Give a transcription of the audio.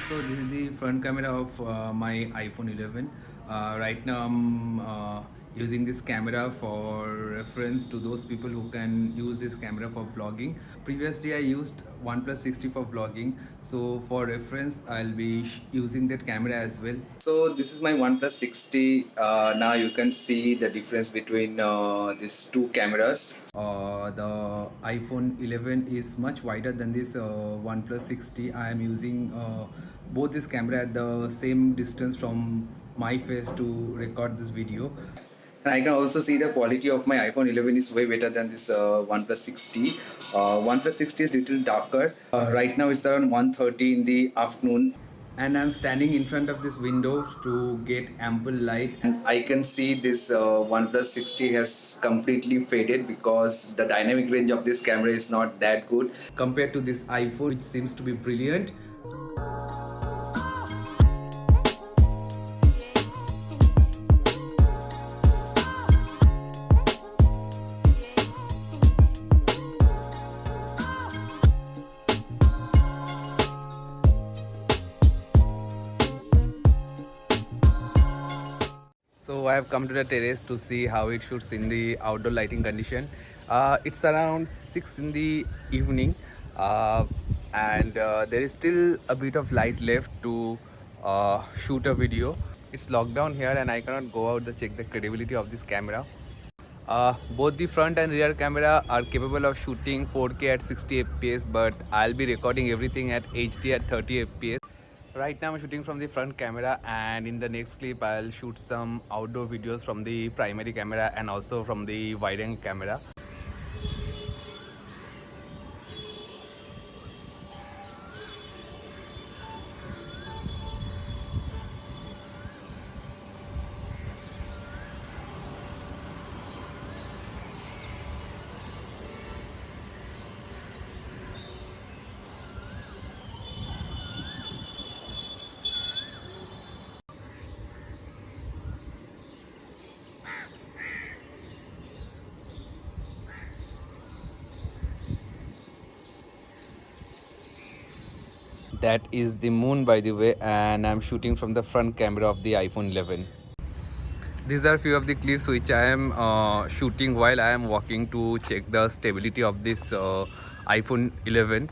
So this is the front camera of my iPhone 11. Right now I'm using this camera for reference to those people who can use this camera for vlogging. Previously I used OnePlus 60 for vlogging, so for reference I'll be using that camera as well. So this is my OnePlus 60. Now you can see the difference between these two cameras. The iPhone 11 is much wider than this OnePlus 60. I am using both this camera at the same distance from my face to record this video. And I can also see the quality of my iPhone 11 is way better than this OnePlus 60. OnePlus 60 is little darker. Right now it's around 1:30 in the afternoon, and I'm standing in front of this window to get ample light, and I can see this OnePlus 60 has completely faded because the dynamic range of this camera is not that good compared to this iPhone, which seems to be brilliant. So I have come to the terrace to see how it shoots in the outdoor lighting condition. It's around 6 in the evening, and there is still a bit of light left to shoot a video. It's lockdown here and I cannot go out to check the credibility of this camera. Both the front and rear camera are capable of shooting 4K at 60 fps, but I'll be recording everything at HD at 30 fps. Right now I'm shooting from the front camera, and in the next clip I'll shoot some outdoor videos from the primary camera and also from the wide angle camera. That is the moon, by the way, and I'm shooting from the front camera of the iPhone 11. These are few of the clips which I am shooting while I am walking to check the stability of this iPhone 11.